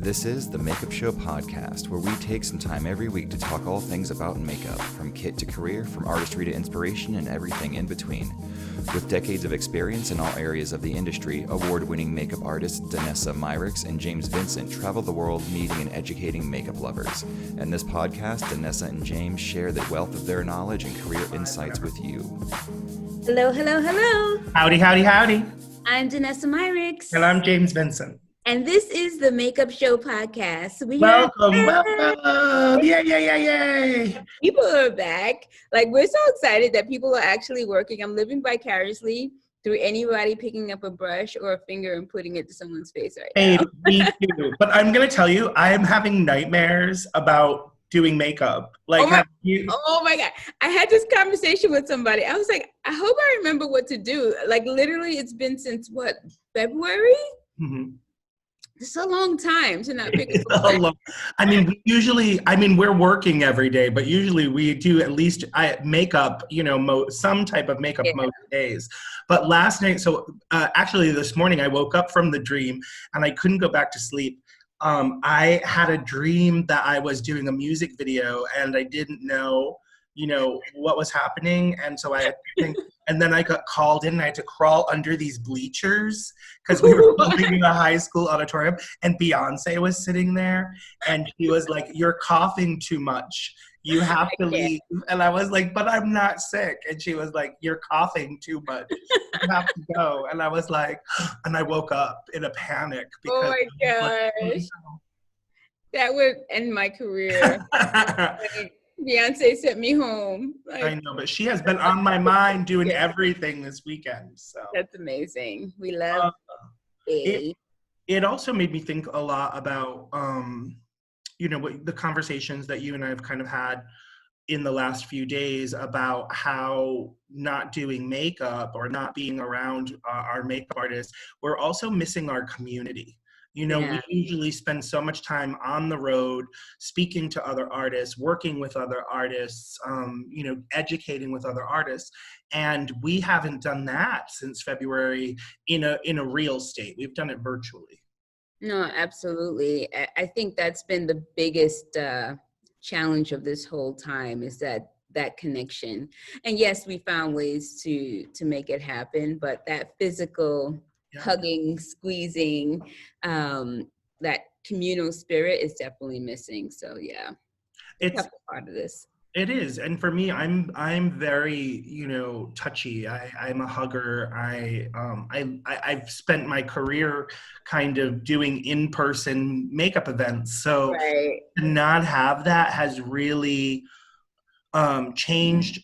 This is the Makeup Show podcast, where we take some time every week to talk all things about makeup, from kit to career, from artistry to inspiration, and everything in between. With decades of experience in all areas of the industry, award-winning makeup artists Danessa and James Vincent travel the world meeting and educating makeup lovers. In this podcast, Danessa and James share the wealth of their knowledge and career insights with you. Hello, hello, hello. Howdy, howdy, howdy. I'm Danessa Myricks. And I'm James Vincent. And this is the Makeup Show podcast. Welcome. Yay. People are back. Like, we're so excited that people are actually working. I'm living vicariously through anybody picking up a brush or a finger and putting it to someone's face right now. Me too. But I'm going to tell you, I am having nightmares about doing makeup. Oh my God. I had this conversation with somebody. I was like, I hope I remember what to do. Like, literally, it's been since, February? Mm-hmm. It's a long time to not pick up. We're working every day, but usually we do at least makeup, some type of makeup most days. But last night, actually this morning, I woke up from the dream and I couldn't go back to sleep. I had a dream that I was doing a music video and I didn't know, what was happening. And so and then I got called in and I had to crawl under these bleachers because we were filming in a high school auditorium and Beyonce was sitting there and she was like, "You're coughing too much. You have to leave." And I was like, "But I'm not sick." And she was like, "You're coughing too much. You have to go." And I was like, and I woke up in a panic. Because oh my gosh. That would end my career. Beyonce sent me home. I know, but she has been on my mind doing everything this weekend. So that's amazing. We love it. It also made me think a lot about, the conversations that you and I have kind of had in the last few days about how not doing makeup or not being around our makeup artists, we're also missing our community. We usually spend so much time on the road, speaking to other artists, working with other artists, educating with other artists. And we haven't done that since February in a real state. We've done it virtually. No, absolutely. I think that's been the biggest challenge of this whole time is that connection. And yes, we found ways to make it happen, but that physical hugging, squeezing, that communal spirit is definitely missing. So it's a part of this. It is, and for me, I'm very touchy. I'm a hugger. I've spent my career kind of doing in-person makeup events, so to not have that has really changed.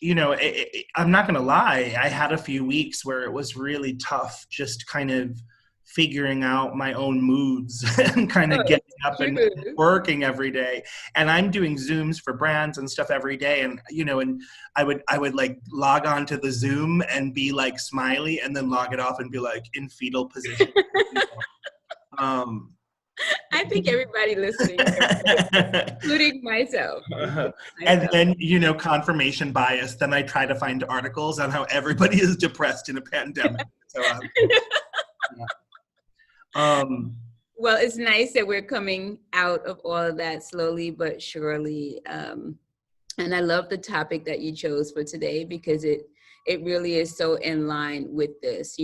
I'm not gonna lie, I had a few weeks where it was really tough just kind of figuring out my own moods and kind of getting up and working every day. And I'm doing Zooms for brands and stuff every day, and and I would like log on to the Zoom and be like smiley and then log it off and be like in fetal position. I think everybody listening, including myself. And then, confirmation bias. Then I try to find articles on how everybody is depressed in a pandemic. So, well, it's nice that we're coming out of all of that slowly but surely. And I love the topic that you chose for today because it really is so in line with this,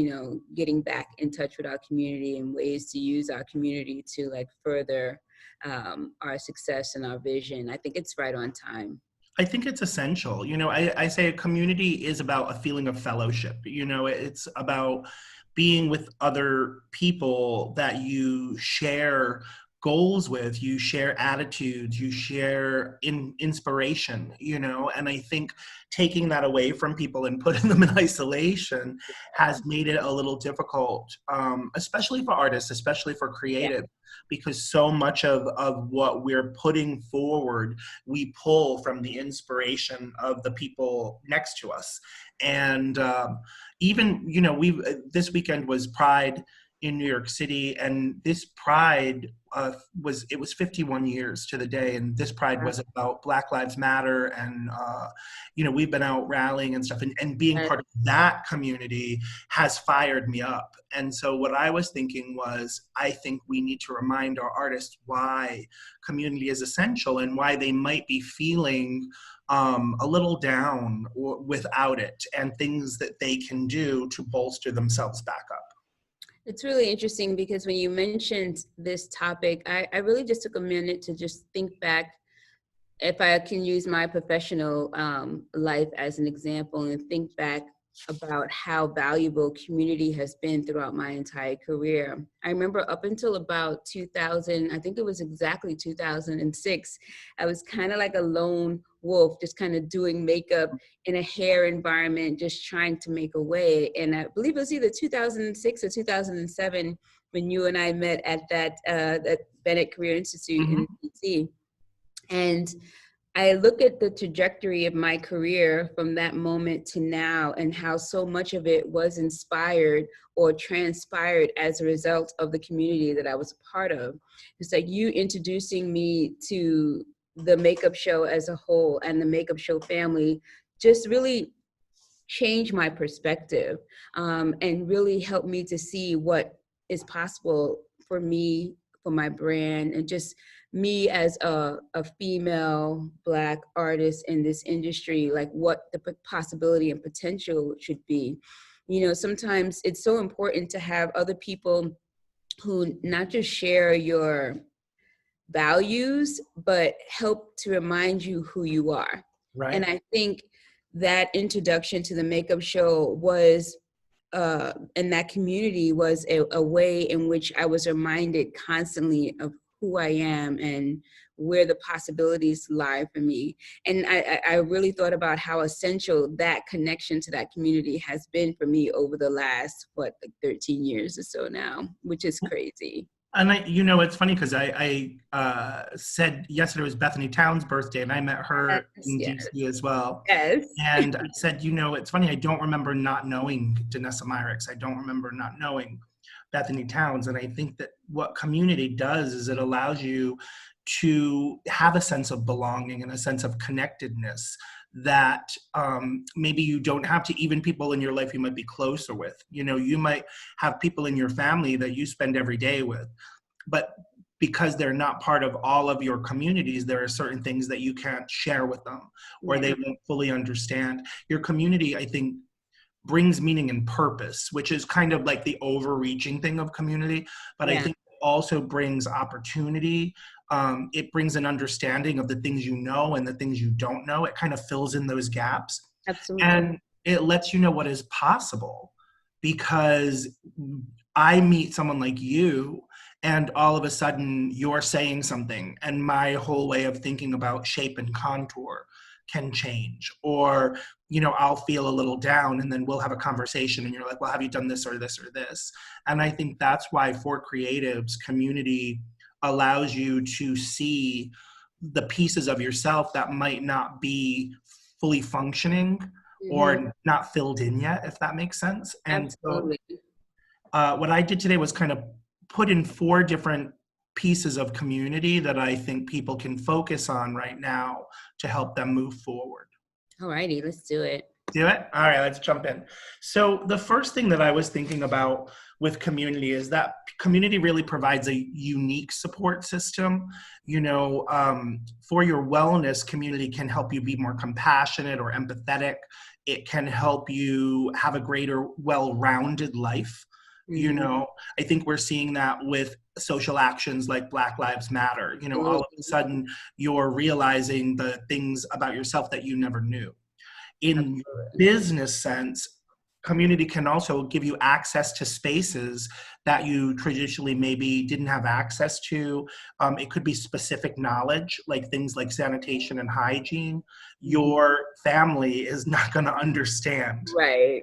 getting back in touch with our community and ways to use our community to further our success and our vision. I think it's right on time. I think it's essential. I say a community is about a feeling of fellowship. It's about being with other people that you share goals with, you share attitudes, you share inspiration, and I think taking that away from people and putting them in isolation has made it a little difficult, especially for artists, especially for creative, because so much of what we're putting forward, we pull from the inspiration of the people next to us. And even, this weekend was Pride in New York City, and this Pride was 51 years to the day, and this Pride was about Black Lives Matter, and we've been out rallying and stuff, and being part of that community has fired me up. And so what I was thinking was, I think we need to remind our artists why community is essential and why they might be feeling a little down without it, and things that they can do to bolster themselves back up. It's really interesting because when you mentioned this topic, I really just took a minute to just think back, if I can use my professional life as an example, and think back about how valuable community has been throughout my entire career. I remember up until about 2000, I think it was exactly 2006, I was kind of like a lone wolf, just kind of doing makeup in a hair environment, just trying to make a way. And I believe it was either 2006 or 2007 when you and I met at that Bennett Career Institute in DC. And I look at the trajectory of my career from that moment to now, and how so much of it was inspired or transpired as a result of the community that I was a part of. It's like you introducing me to the makeup show as a whole and the makeup show family just really changed my perspective, and really helped me to see what is possible for me, for my brand, and just me as a female Black artist in this industry, like what the possibility and potential should be. Sometimes it's so important to have other people who not just share your values, but help to remind you who you are. Right. And I think that introduction to the makeup show was, and that community was a way in which I was reminded constantly of who I am and where the possibilities lie for me. And I really thought about how essential that connection to that community has been for me over the last, 13 years or so now, which is crazy. And it's funny because I said yesterday was Bethany Town's birthday, and I met her in DC as well. Yes. And I said, it's funny, I don't remember not knowing Danessa Myrick's. I don't remember not knowing Bethany Towns. And I think that what community does is it allows you to have a sense of belonging and a sense of connectedness that maybe you don't have to even people in your life you might be closer with. You might have people in your family that you spend every day with, but because they're not part of all of your communities, there are certain things that you can't share with them, or they won't fully understand. Your community, I think, brings meaning and purpose, which is kind of like the overreaching thing of community, but I think it also brings opportunity. It brings an understanding of the things you know and the things you don't know. It kind of fills in those gaps. Absolutely. And it lets you know what is possible, because I meet someone like you and all of a sudden you're saying something, and my whole way of thinking about shape and contour can change. Or, I'll feel a little down, and then we'll have a conversation and you're like, well, have you done this or this or this? And I think that's why for creatives, community allows you to see the pieces of yourself that might not be fully functioning or not filled in yet, if that makes sense. And Absolutely. So what I did today was kind of put in 4 different pieces of community that I think people can focus on right now to help them move forward. All righty, let's do it. Do it? All right, let's jump in. So the first thing that I was thinking about with community is that community really provides a unique support system. For your wellness, community can help you be more compassionate or empathetic. It can help you have a greater well-rounded life. I think we're seeing that with social actions like Black Lives Matter. All of a sudden you're realizing the things about yourself that you never knew. In business sense, community can also give you access to spaces that you traditionally maybe didn't have access to. It could be specific knowledge, like things like sanitation and hygiene. Your family is not going to understand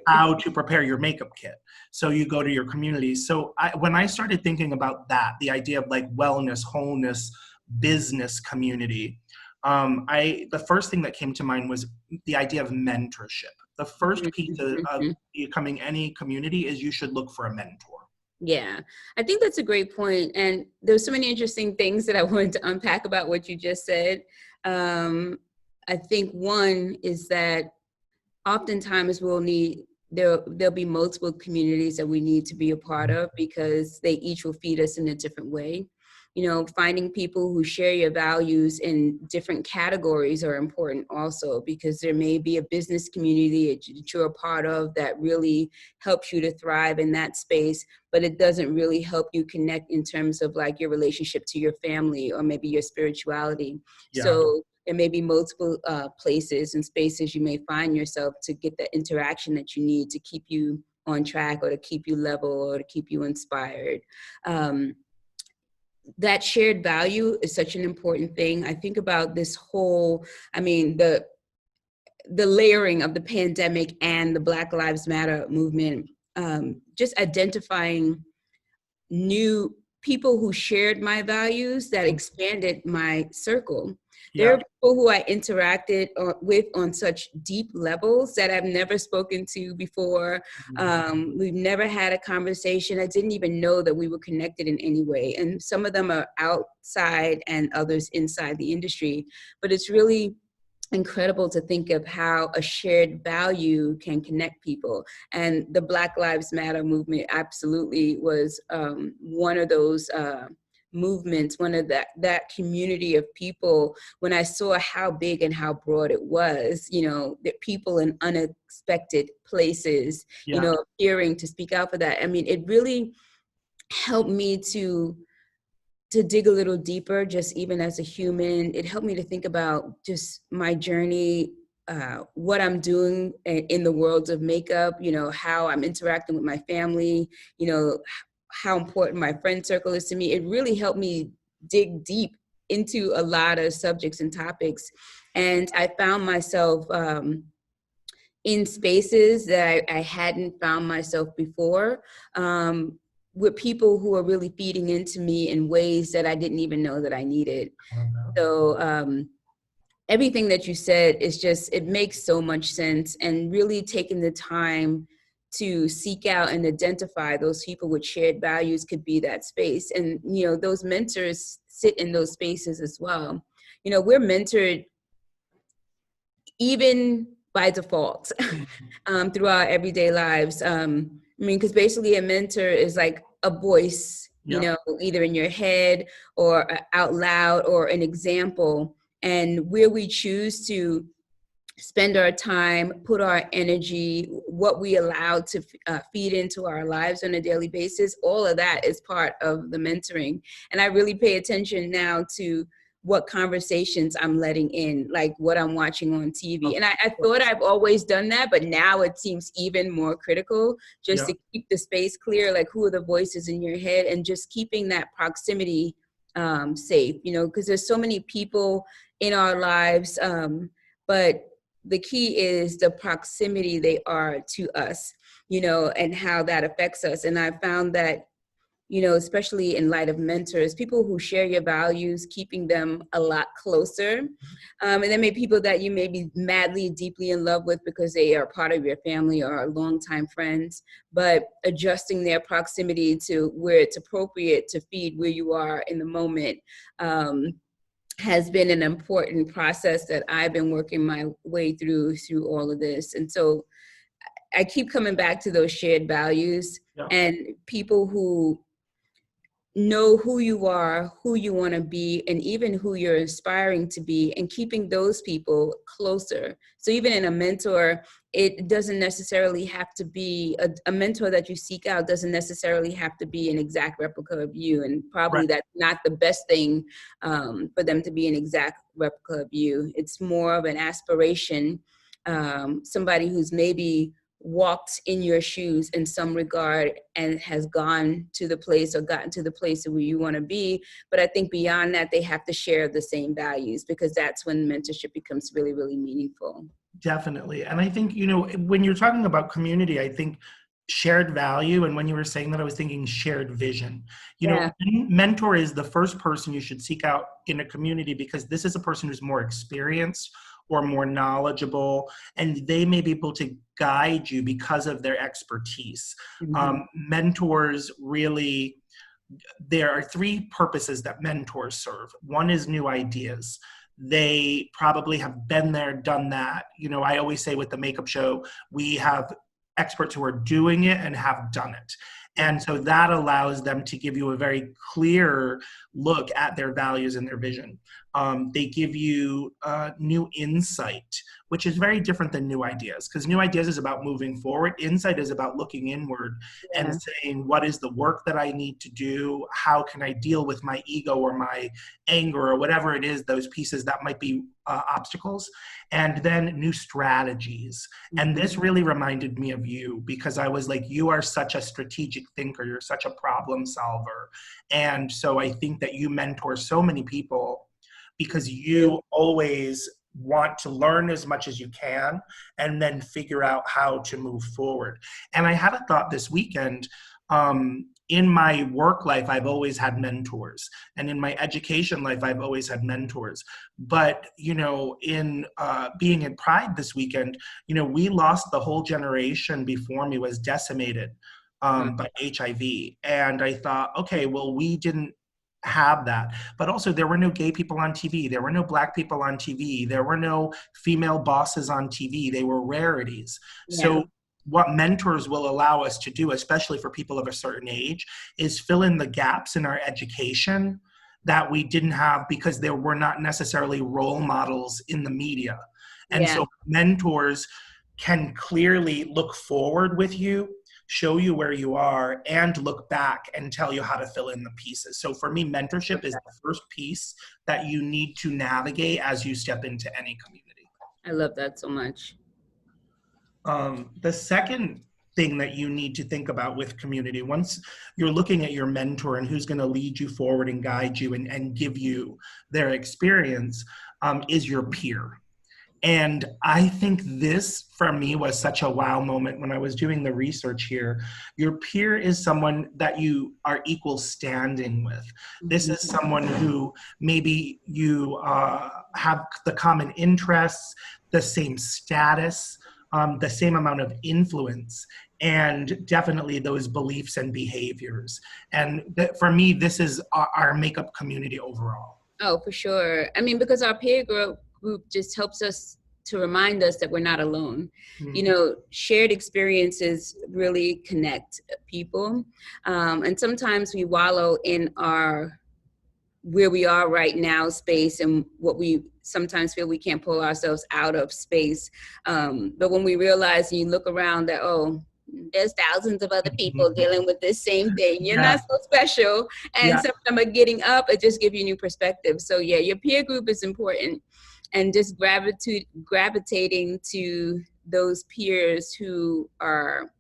how to prepare your makeup kit. So you go to your community. So when I started thinking about that, the idea of like wellness, wholeness, business community, the first thing that came to mind was the idea of mentorship. The first piece of becoming any community is you should look for a mentor. Yeah, I think that's a great point. And there's so many interesting things that I wanted to unpack about what you just said. I think one is that oftentimes there'll be multiple communities that we need to be a part of because they each will feed us in a different way. Finding people who share your values in different categories are important also, because there may be a business community that you're a part of that really helps you to thrive in that space, but it doesn't really help you connect in terms of like your relationship to your family or maybe your spirituality. Yeah. So there may be multiple places and spaces you may find yourself to get the interaction that you need to keep you on track or to keep you level or to keep you inspired. That shared value is such an important thing. I think about this whole, the layering of the pandemic and the Black Lives Matter movement, just identifying new people who shared my values that expanded my circle. There are people who I interacted with on such deep levels that I've never spoken to before. We've never had a conversation. I didn't even know that we were connected in any way. And some of them are outside and others inside the industry. But it's really incredible to think of how a shared value can connect people. And the Black Lives Matter movement absolutely was one of those movements, one of that community of people. When I saw how big and how broad it was, that people in unexpected places, appearing to speak out for that. It really helped me to dig a little deeper, just even as a human. It helped me to think about just my journey, what I'm doing in the world of makeup, how I'm interacting with my family, how important my friend circle is to me. It really helped me dig deep into a lot of subjects and topics. And I found myself in spaces that I hadn't found myself before, with people who are really feeding into me in ways that I didn't even know that I needed. So everything that you said is just, it makes so much sense, and really taking the time to seek out and identify those people with shared values could be that space. And, those mentors sit in those spaces as well. We're mentored even by default through our everyday lives. Because basically a mentor is like a voice, either in your head or out loud or an example. And where we choose to spend our time, put our energy, what we allow to feed into our lives on a daily basis, all of that is part of the mentoring. And I really pay attention now to what conversations I'm letting in, like what I'm watching on TV. And I thought I've always done that, but now it seems even more critical just to keep the space clear, like who are the voices in your head, and just keeping that proximity safe, because there's so many people in our lives, but the key is the proximity they are to us, and how that affects us. And I found that, especially in light of mentors, people who share your values, keeping them a lot closer. And then maybe people that you may be madly, deeply in love with because they are part of your family or are longtime friends, but adjusting their proximity to where it's appropriate to feed where you are in the moment has been an important process that I've been working my way through all of this. And so I keep coming back to those shared values and people who know who you are, who you want to be, and even who you're aspiring to be, and keeping those people closer. So even in a mentor, it doesn't necessarily have to be a mentor that you seek out doesn't necessarily have to be an exact replica of you. And probably that's not the best thing for them to be an exact replica of you. It's more of an aspiration, somebody who's maybe walked in your shoes in some regard and has gone to the place or gotten to the place where you want to be. But I think beyond that, they have to share the same values, because that's when mentorship becomes really, really meaningful. Definitely. And I think, when you're talking about community, I think shared value. And when you were saying that, I was thinking shared vision. Mentor is the first person you should seek out in a community, because this is a person who's more experienced or more knowledgeable, and they may be able to guide you because of their expertise. Mentors really, there are three purposes that mentors serve. One is new ideas. They probably have been there, done that. You know, I always say with the makeup show, we have experts who are doing it and have done it. And so that allows them to give you a very clear look at their values and their vision. They give you new insight, which is very different than new ideas, because new ideas is about moving forward. Insight is about looking inward and saying, what is the work that I need to do? How can I deal with my ego or my anger or whatever it is, those pieces that might be obstacles, and then new strategies. And this really reminded me of you, because I was like, you are such a strategic thinker. You're such a problem solver. And so I think that you mentor so many people because you always want to learn as much as you can and then figure out how to move forward. And I had a thought this weekend. In my work life, I've always had mentors. And in my education life, I've always had mentors. But, you know, in being in Pride this weekend, you know, we lost the whole generation before me was decimated by HIV. And I thought, okay, well, we didn't have that. But also there were no gay people on TV. There were no Black people on TV. There were no female bosses on TV. They were rarities. Yeah. So what mentors will allow us to do, especially for people of a certain age, is fill in the gaps in our education that we didn't have because there were not necessarily role models in the media. And so mentors can clearly look forward with you, show you where you are, and look back and tell you how to fill in the pieces. So for me, mentorship is the first piece that you need to navigate as you step into any community. I love that so much. The second thing that you need to think about with community, once you're looking at your mentor and who's going to lead you forward and guide you and give you their experience, is your peer. And I think this, for me, was such a wow moment when I was doing the research here. Your peer is someone that you are equal standing with. This is someone who maybe you have the common interests, the same status, the same amount of influence, and definitely those beliefs and behaviors. And for me, this is our makeup community overall. Oh, for sure. I mean, because our peer group just helps us to remind us that we're not alone. You know, shared experiences really connect people. And sometimes we wallow in our where we are right now space and what we sometimes feel we can't pull ourselves out of space. But when we realize and you look around that, oh, there's thousands of other people dealing with this same thing. You're not so special. And some of them are getting up, it just gives you new perspective. So yeah, your peer group is important. And just gravitating to those peers who are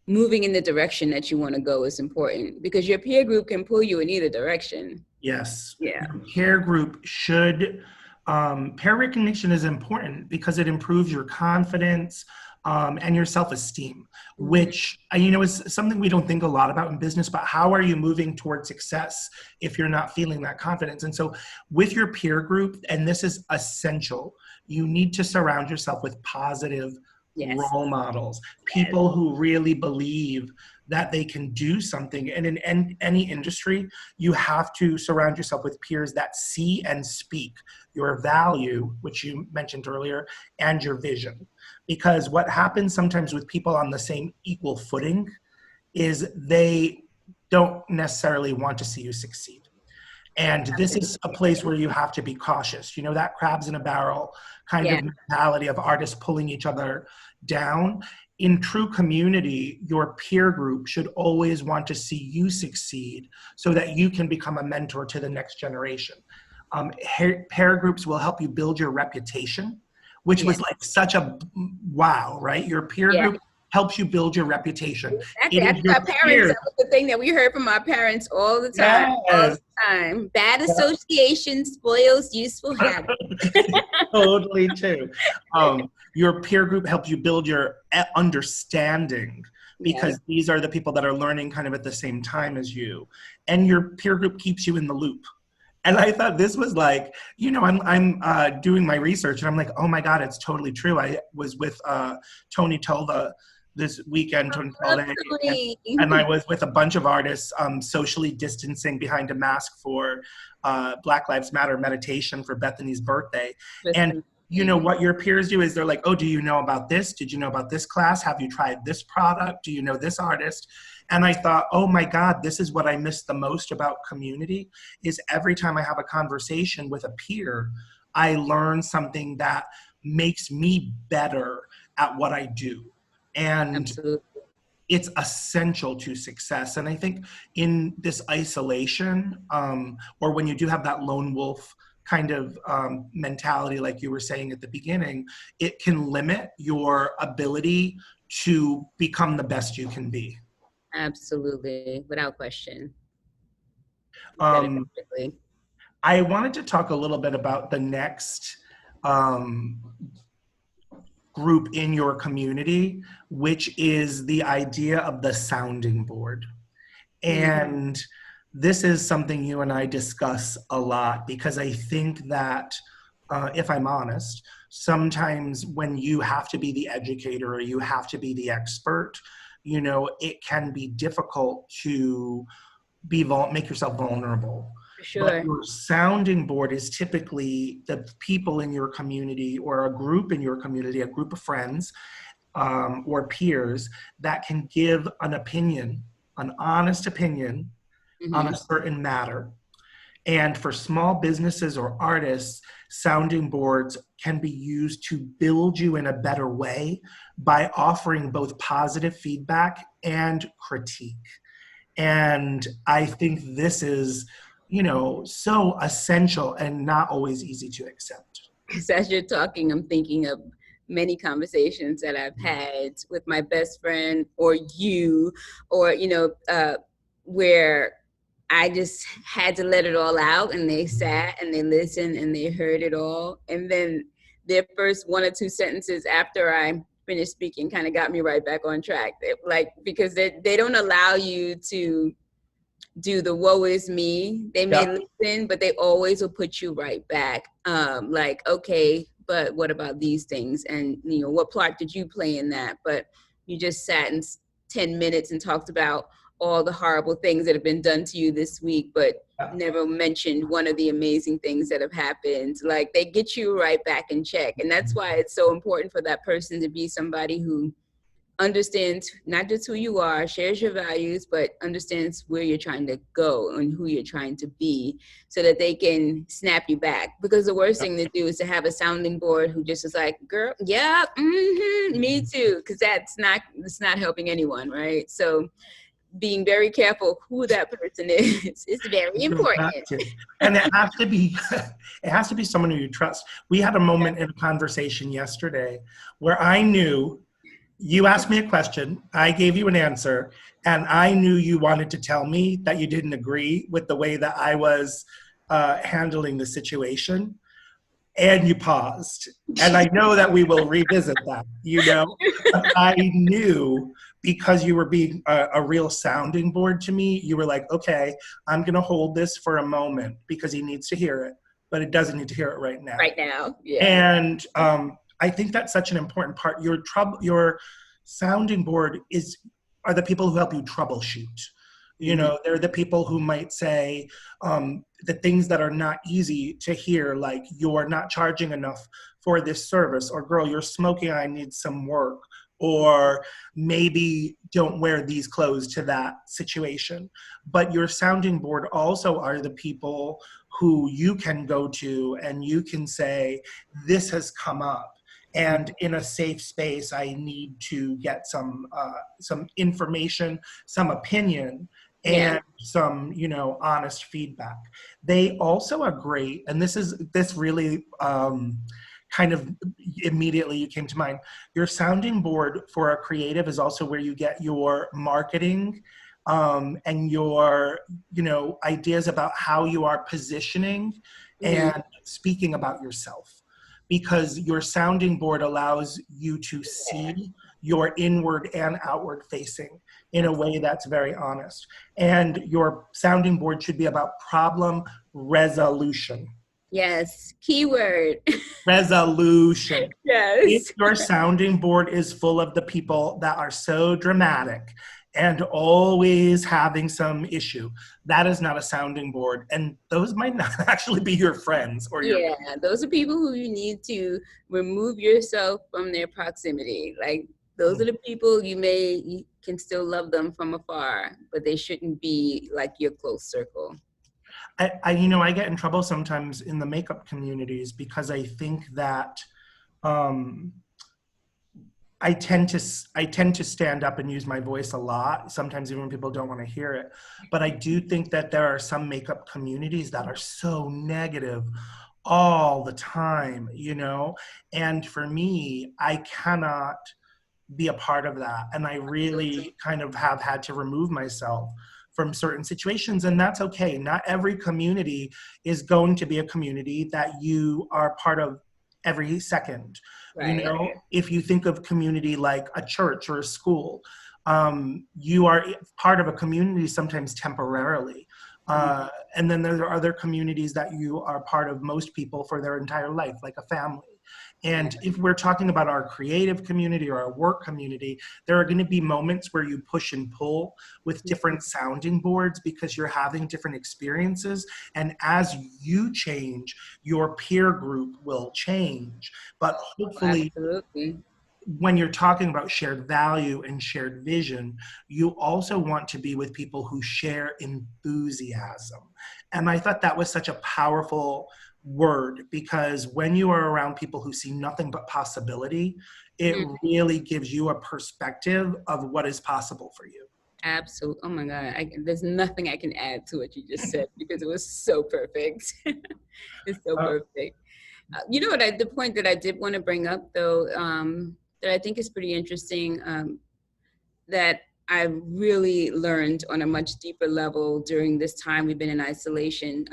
moving in the direction that you want to go is important, because your peer group can pull you in either direction. Yes. Yeah. Your peer group should, peer recognition is important because it improves your confidence and your self-esteem, which, you know, is something we don't think a lot about in business, but how are you moving towards success if you're not feeling that confidence? And so with your peer group, and this is essential, you need to surround yourself with positive role models, people who really believe that they can do something. And in any industry, you have to surround yourself with peers that see and speak your value, which you mentioned earlier, and your vision. Because what happens sometimes with people on the same equal footing is they don't necessarily want to see you succeed. And this is a place where you have to be cautious. You know, that crabs in a barrel kind of mentality of artists pulling each other down. In true community, your peer group should always want to see you succeed so that you can become a mentor to the next generation. Peer groups will help you build your reputation, which was like such a wow, right? Your peer group helps you build your reputation. Exactly. That's my parents. That was the thing that we heard from our parents all the time. All the time. Bad association spoils useful habits. Totally true. Your peer group helps you build your understanding, because these are the people that are learning kind of at the same time as you. And your peer group keeps you in the loop. And I thought this was like, I'm doing my research and I'm like, oh my God, it's totally true. I was with Tony Tolva this weekend, Tony Love Tolva, Tony. and I was with a bunch of artists socially distancing behind a mask for Black Lives Matter meditation for Bethany's birthday. And what your peers do is they're like, oh, do you know about this? Did you know about this class? Have you tried this product? Do you know this artist? And I thought, oh my God, this is what I miss the most about community, is every time I have a conversation with a peer, I learn something that makes me better at what I do. And Absolutely. It's essential to success. And I think in this isolation, or when you do have that lone wolf kind of mentality, like you were saying at the beginning, it can limit your ability to become the best you can be. Absolutely, without question. I wanted to talk a little bit about the next group in your community, which is the idea of the sounding board. And this is something you and I discuss a lot, because I think that, if I'm honest, sometimes when you have to be the educator or you have to be the expert, it can be difficult to make yourself vulnerable. Sure. But your sounding board is typically the people in your community or a group in your community, a group of friends or peers that can give an opinion, an honest opinion on a certain matter. And for small businesses or artists, sounding boards can be used to build you in a better way by offering both positive feedback and critique. And I think this is, so essential and not always easy to accept. As you're talking, I'm thinking of many conversations that I've had with my best friend or you, or, where I just had to let it all out, and they sat and they listened and they heard it all. And then their first one or two sentences after I finished speaking kind of got me right back on track. Because they don't allow you to do the woe is me. They may listen, but they always will put you right back. Okay, but what about these things? And, what part did you play in that? But you just sat in 10 minutes and talked about all the horrible things that have been done to you this week, but never mentioned one of the amazing things that have happened. Like, they get you right back in check. And that's why it's so important for that person to be somebody who understands not just who you are, shares your values, but understands where you're trying to go and who you're trying to be, so that they can snap you back. Because the worst thing to do is to have a sounding board who just is like, girl, yeah, me too. Because it's not helping anyone, right? So being very careful who that person is very important. And it has to be someone who you trust. We had a moment in a conversation yesterday where I knew you asked me a question, I gave you an answer, and I knew you wanted to tell me that you didn't agree with the way that I was handling the situation, and you paused. And I know that we will revisit that, But I knew, because you were being a real sounding board to me, you were like, okay, I'm going to hold this for a moment because he needs to hear it, but it doesn't need to hear it right now. Right now, yeah. And I think that's such an important part. Your sounding board are the people who help you troubleshoot. They're the people who might say the things that are not easy to hear, like, you're not charging enough for this service, or girl, your smoking eye needs some work, or maybe don't wear these clothes to that situation. But your sounding board also are the people who you can go to and you can say, this has come up, and in a safe space, I need to get some information, some opinion, and some, honest feedback. They also are great, and this really kind of immediately you came to mind. Your sounding board for a creative is also where you get your marketing and your, ideas about how you are positioning and speaking about yourself. Because your sounding board allows you to see you're inward and outward facing in a way that's very honest. And your sounding board should be about problem resolution. Yes, keyword. Resolution. If Yes. your sounding board is full of the people that are so dramatic and always having some issue, that is not a sounding board. And those might not actually be your friends or your Yeah, those are people who you need to remove yourself from their proximity. Like, those are the people you can still love them from afar, but they shouldn't be like your close circle. I get in trouble sometimes in the makeup communities because I think that I tend to stand up and use my voice a lot, sometimes even when people don't want to hear it. But I do think that there are some makeup communities that are so negative all the time, and for me, I cannot be a part of that. And I really kind of have had to remove myself from certain situations, and that's okay. Not every community is going to be a community that you are part of every second. Right. If you think of community like a church or a school, you are part of a community sometimes temporarily. And then there are other communities that you are part of, most people, for their entire life, like a family. And if we're talking about our creative community or our work community, there are going to be moments where you push and pull with different sounding boards because you're having different experiences. And as you change, your peer group will change. But hopefully, when you're talking about shared value and shared vision, you also want to be with people who share enthusiasm. And I thought that was such a powerful word, because when you are around people who see nothing but possibility, it really gives you a perspective of what is possible for you. Absolutely. Oh my God. There's nothing I can add to what you just said because it was so perfect. It's so perfect. The point that I did want to bring up, though, that I think is pretty interesting, that I really learned on a much deeper level during this time we've been in isolation,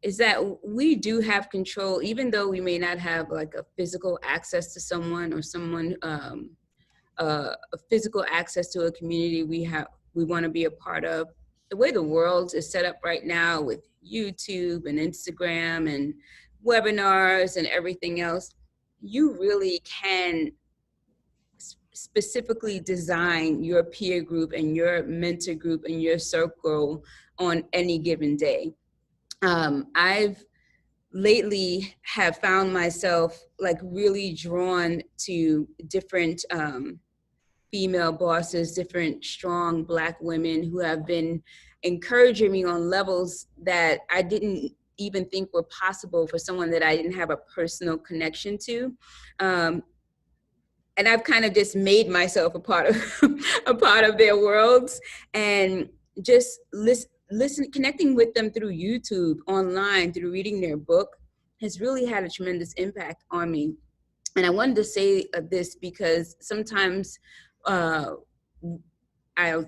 is that we do have control, even though we may not have like a physical access to someone, or someone, a physical access to a community we want to be a part of. The way the world is set up right now with YouTube and Instagram and webinars and everything else, you really can specifically design your peer group and your mentor group and your circle on any given day. I've lately have found myself like really drawn to different female bosses, different strong Black women who have been encouraging me on levels that I didn't even think were possible for someone that I didn't have a personal connection to. And I've kind of just made myself a part of their worlds, and just listen, connecting with them through YouTube, online, through reading their book, has really had a tremendous impact on me. And I wanted to say this because sometimes I'll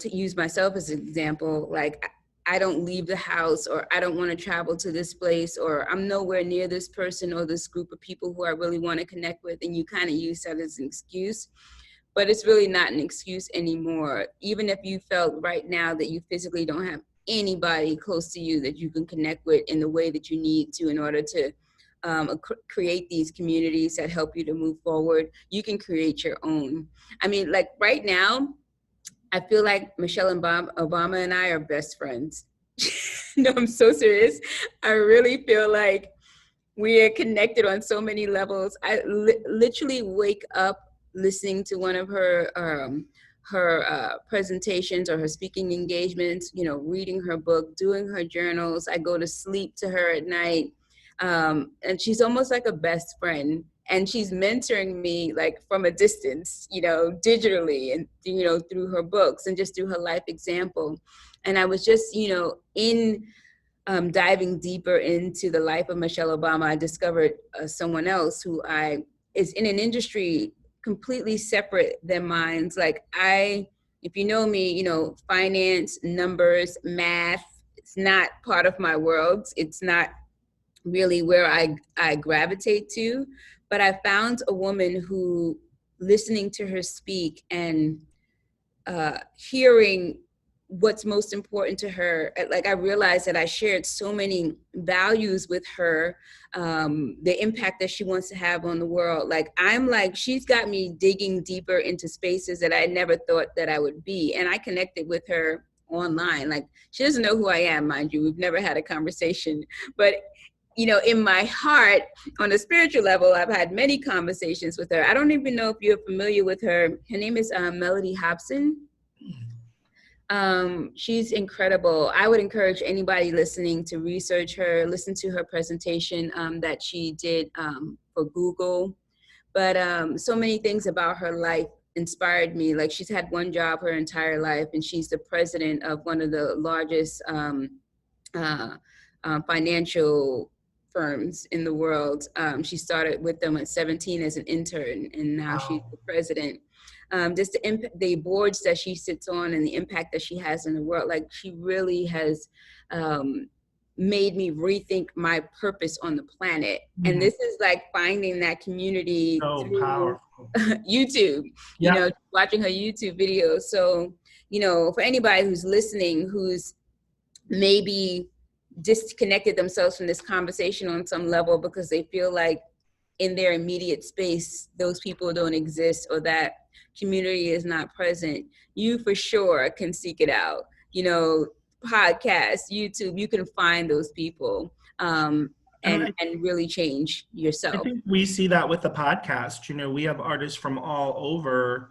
use myself as an example. Like, I don't leave the house, or I don't want to travel to this place, or I'm nowhere near this person or this group of people who I really want to connect with. And you kind of use that as an excuse, but it's really not an excuse anymore. Even if you felt right now that you physically don't have anybody close to you that you can connect with in the way that you need to in order to create these communities that help you to move forward, you can create your own. I mean, like right now, I feel like Michelle Obama and I are best friends. No, I'm so serious. I really feel like we are connected on so many levels. I literally wake up listening to one of her presentations or her speaking engagements, reading her book, doing her journals. I go to sleep to her at night. And she's almost like a best friend. And she's mentoring me like from a distance, digitally, and, through her books and just through her life example. And I was just, in diving deeper into the life of Michelle Obama, I discovered someone else who is in an industry completely separate than mine. Like if you know me, finance, numbers, math, it's not part of my world. It's not really where I gravitate to. But I found a woman who listening to her speak and hearing what's most important to her. Like, I realized that I shared so many values with her, the impact that she wants to have on the world. Like, she's got me digging deeper into spaces that I never thought that I would be. And I connected with her online. Like, she doesn't know who I am, mind you. We've never had a conversation, but in my heart, on a spiritual level, I've had many conversations with her. I don't even know if you're familiar with her. Her name is Melody Hobson. She's incredible. I would encourage anybody listening to research her, listen to her presentation that she did for Google. But so many things about her life inspired me. Like, she's had one job her entire life, and she's the president of one of the largest financial firms in the world. She started with them at 17 as an intern, and now she's the president. Just the boards that she sits on and the impact that she has in the world. Like, she really has made me rethink my purpose on the planet. And this is like finding that community through powerful. YouTube, watching her YouTube videos. So, for anybody who's listening, who's maybe disconnected themselves from this conversation on some level because they feel like in their immediate space, those people don't exist or that community is not present, you for sure can seek it out. Podcasts, YouTube, you can find those people and really change yourself. I think we see that with the podcast. We have artists from all over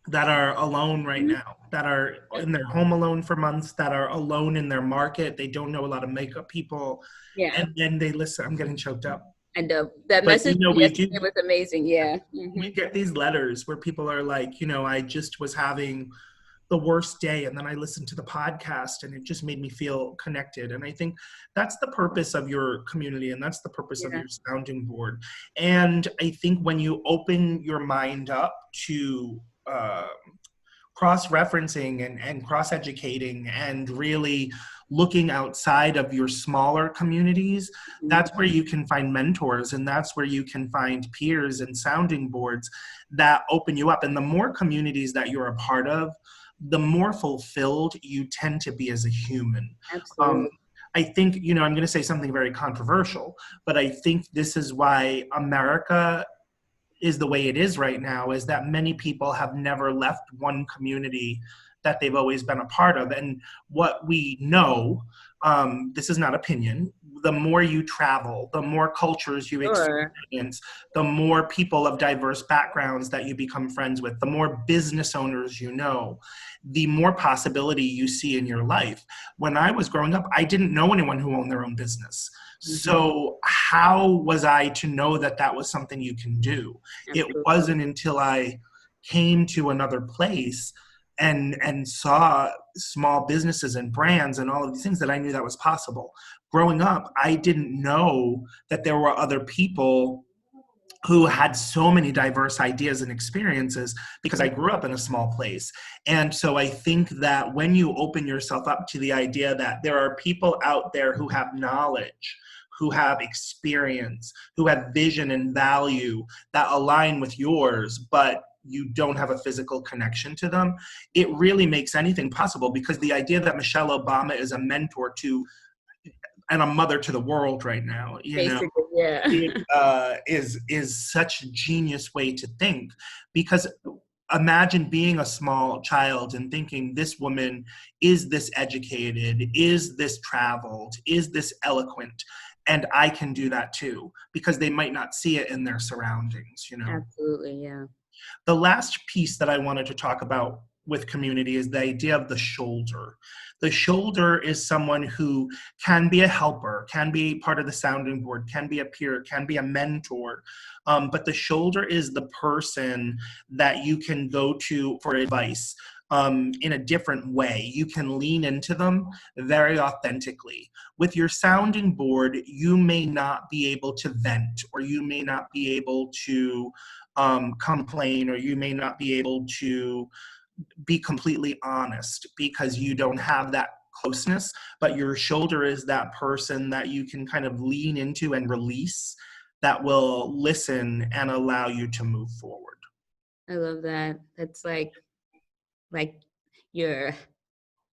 that are alone right now, that are in their home alone for months, that are alone in their market. They don't know a lot of makeup people. Yeah. And then they listen. I'm getting choked up. And that message yesterday was amazing. Yeah. Mm-hmm. We get these letters where people are like, I just was having the worst day, and then I listened to the podcast and it just made me feel connected. And I think that's the purpose of your community, and that's the purpose of your sounding board. And I think when you open your mind up to cross-referencing and cross-educating and really looking outside of your smaller communities, that's where you can find mentors, and that's where you can find peers and sounding boards that open you up. And the more communities that you're a part of, the more fulfilled you tend to be as a human. Absolutely. I think, I'm going to say something very controversial, but I think this is why America is the way it is right now, is that many people have never left one community that they've always been a part of. And what we know, this is not opinion, the more you travel, the more cultures you experience, the more people of diverse backgrounds that you become friends with, the more business owners you know, the more possibility you see in your life. When I was growing up, I didn't know anyone who owned their own business. So how was I to know that that was something you can do? Absolutely. It wasn't until I came to another place and saw small businesses and brands and all of these things that I knew that was possible. Growing up, I didn't know that there were other people who had so many diverse ideas and experiences because I grew up in a small place. And so I think that when you open yourself up to the idea that there are people out there who have knowledge, who have experience, who have vision and value that align with yours, but you don't have a physical connection to them, it really makes anything possible. Because the idea that Michelle Obama is a mentor to and a mother to the world right now, is such a genius way to think. Because imagine being a small child and thinking, this woman is this educated, is this traveled, is this eloquent, and I can do that too, because they might not see it in their surroundings, Absolutely, yeah. The last piece that I wanted to talk about with community is the idea of the shoulder. The shoulder is someone who can be a helper, can be part of the sounding board, can be a peer, can be a mentor. But the shoulder is the person that you can go to for advice in a different way. You can lean into them very authentically. With your sounding board, you may not be able to vent, or you may not be able to complain, or you may not be able to be completely honest because you don't have that closeness, but your shoulder is that person that you can kind of lean into and release, that will listen and allow you to move forward. I love that. That's like your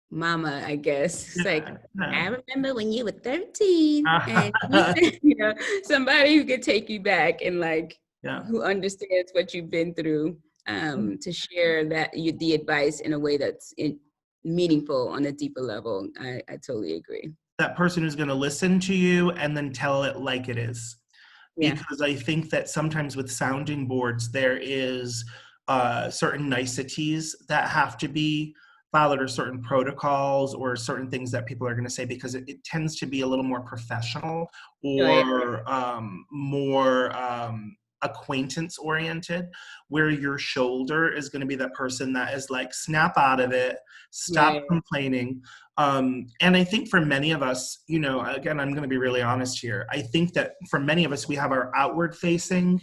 mama, I guess. It's like, Yeah. I remember when you were 13 and Yeah. somebody who could take you back and like, Yeah. who understands what you've been through, to share the advice in a way that's meaningful on a deeper level. I totally agree. That person who's going to listen to you and then tell it like it is. Yeah. Because I think that sometimes with sounding boards, there is certain niceties that have to be followed, or certain protocols, or certain things that people are going to say, because it tends to be a little more professional, Oh, yeah. or more acquaintance oriented, where your shoulder is going to be that person that is like, snap out of it, stop Right. complaining. And I think for many of us, you know, again, I'm going to be really honest here. I think that for many of us, we have our outward facing,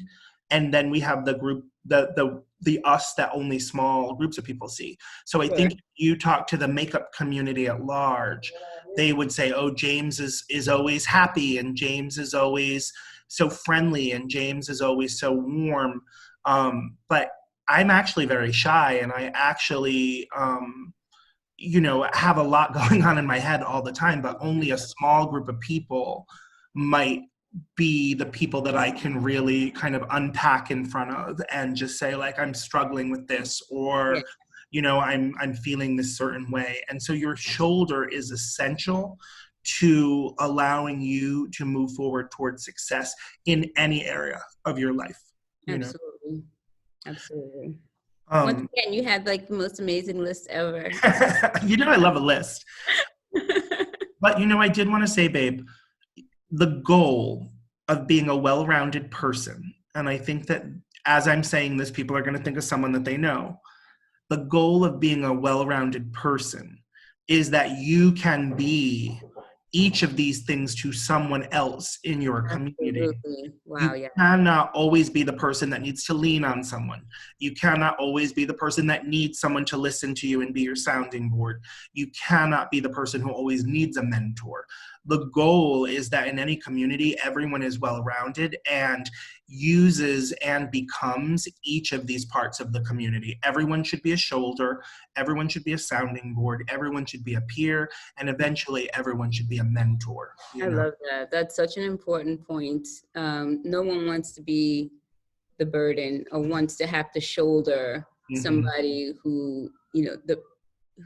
and then we have the group, the us that only small groups of people see. So I Sure. think if you talk to the makeup community at large, they would say, oh, James is always happy, and James is always so friendly, and James is always so warm. But I'm actually very shy, and I actually, you know, have a lot going on in my head all the time, but only a small group of people might be the people that I can really kind of unpack in front of and just say, like, I'm struggling with this, or, Yeah. you know, I'm feeling this certain way. And so your shoulder is essential to allowing you to move forward towards success in any area of your life. You know? Absolutely. Absolutely. Once again, you had like the most amazing list ever. You know, I love a list. But, you know, I did want to say, babe, the goal of being a well-rounded person, and I think that as I'm saying this, people are going to think of someone that they know. The goal of being a well-rounded person is that you can be each of these things to someone else in your community. Absolutely. Wow, You yeah. cannot always be the person that needs to lean on someone. You cannot always be the person that needs someone to listen to you and be your sounding board. You cannot be the person who always needs a mentor. The goal is that in any community, everyone is well-rounded and uses and becomes each of these parts of the community. Everyone should be a shoulder, everyone should be a sounding board, everyone should be a peer, and eventually everyone should be a mentor. I love that. That's such an important point. No one wants to be the burden or wants to have to shoulder somebody who, you know,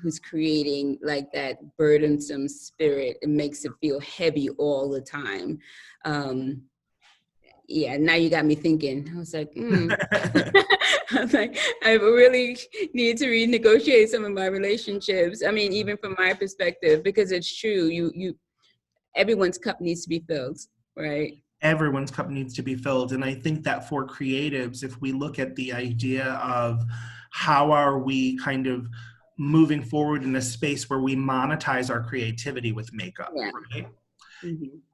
who's creating like that burdensome spirit. It makes it feel heavy all the time. Yeah, now you got me thinking. I was like, I was like, I really need to renegotiate some of my relationships. I mean, even from my perspective, because it's true, everyone's cup needs to be filled, right? Everyone's cup needs to be filled. And I think that for creatives, if we look at the idea of how are we kind of moving forward in a space where we monetize our creativity with makeup, right?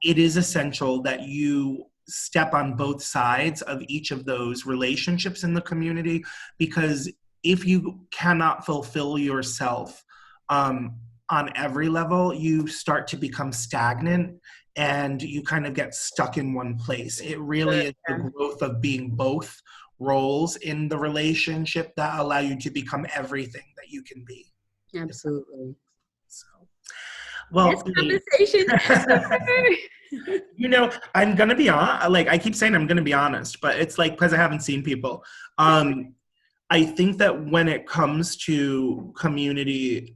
It is essential that you step on both sides of each of those relationships in the community, because if you cannot fulfill yourself on every level, you start to become stagnant and you kind of get stuck in one place. It really is the growth of being both roles in the relationship that allow you to become everything that you can be. Absolutely. So, well, this conversation ever. You know, I'm gonna be honest. Like I keep saying, I'm gonna be honest, but it's like because I haven't seen people. I think that when it comes to community,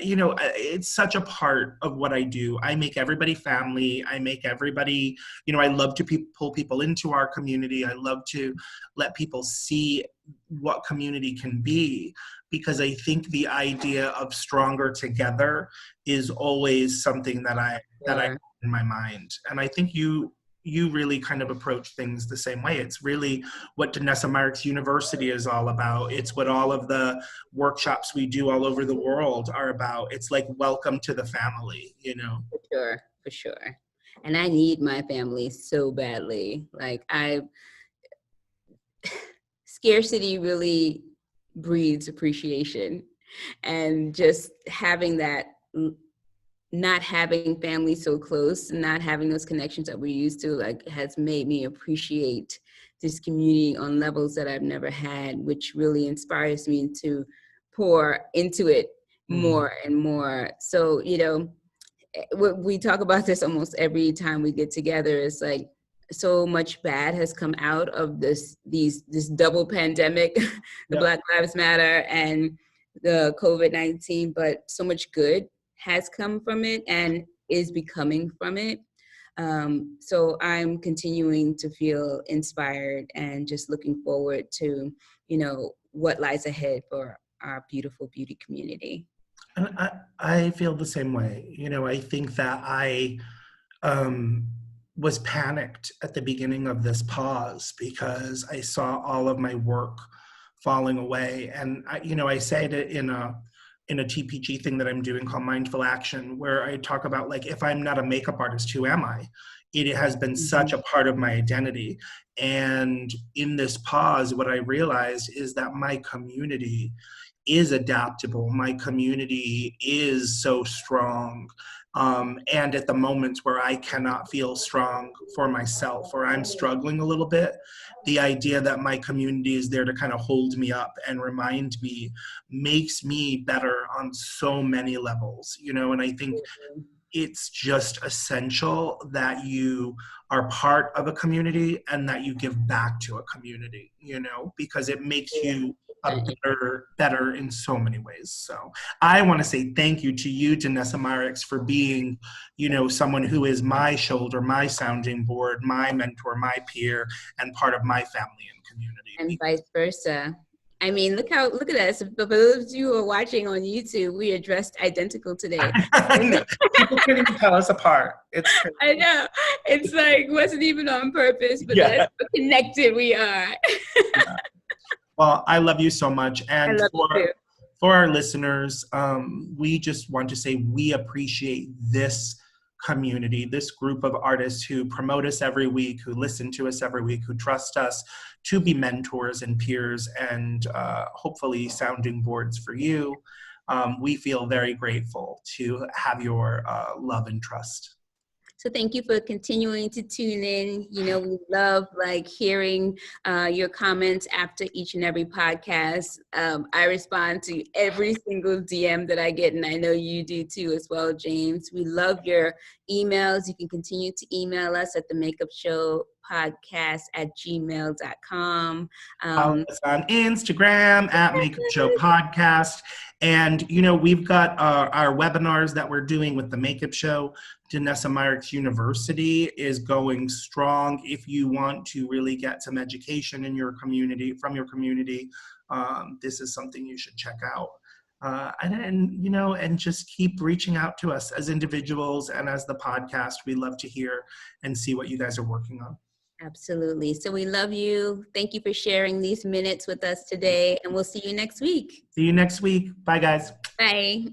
you know, it's such a part of what I do. I make everybody family. I make everybody, you know, I love to pull people into our community. I love to let people see what community can be, because I think the idea of stronger together is always something that I have in my mind. And I think you really kind of approach things the same way. It's really what Danessa Marks University is all about. It's what all of the workshops we do all over the world are about. It's like, welcome to the family, you know? For sure. And I need my family so badly. Like scarcity really breeds appreciation, and just having that, not having family so close, not having those connections that we used to, like, has made me appreciate this community on levels that I've never had, which really inspires me to pour into it more and more. So, you know, we talk about this almost every time we get together. It's like so much bad has come out of this double pandemic, the Black Lives Matter and the COVID-19, but so much good has come from it and is becoming from it. So I'm continuing to feel inspired and just looking forward to, you know, what lies ahead for our beautiful beauty community. And I feel the same way. You know, I think that I was panicked at the beginning of this pause because I saw all of my work falling away. And I say it in a TPG thing that I'm doing called Mindful Action, where I talk about, like, if I'm not a makeup artist, who am I? It has been such a part of my identity. And in this pause, what I realized is that my community is adaptable. My community is so strong. And at the moments where I cannot feel strong for myself, or I'm struggling a little bit, the idea that my community is there to kind of hold me up and remind me makes me better on so many levels, you know. And I think it's just essential that you are part of a community and that you give back to a community, you know, because it makes you a better in so many ways. So I want to say thank you to you, Danessa Marix, for being, you know, someone who is my shoulder, my sounding board, my mentor, my peer, and part of my family and community. And vice versa. I mean, look at us. For those of you who are watching on YouTube, we are dressed identical today. I know. People can't even tell us apart. It's crazy. I know. It's like, wasn't even on purpose, but that's how connected we are. Yeah. Well, I love you so much. And for our listeners, we just want to say we appreciate this community, this group of artists who promote us every week, who listen to us every week, who trust us to be mentors and peers and hopefully sounding boards for you. We feel very grateful to have your love and trust. So thank you for continuing to tune in. You know, we love like hearing your comments after each and every podcast. I respond to every single DM that I get, and I know you do too as well, James. We love your emails. You can continue to email us at themakeupshowpodcast@gmail.com. Follow us on Instagram at Makeup Show Podcast. And, you know, we've got our webinars that we're doing with the Makeup Show. Danessa Marix University is going strong. If you want to really get some education in your community, from your community, this is something you should check out. And just keep reaching out to us as individuals and as the podcast. We love to hear and see what you guys are working on. Absolutely. So we love you. Thank you for sharing these minutes with us today, and we'll see you next week. See you next week. Bye, guys. Bye.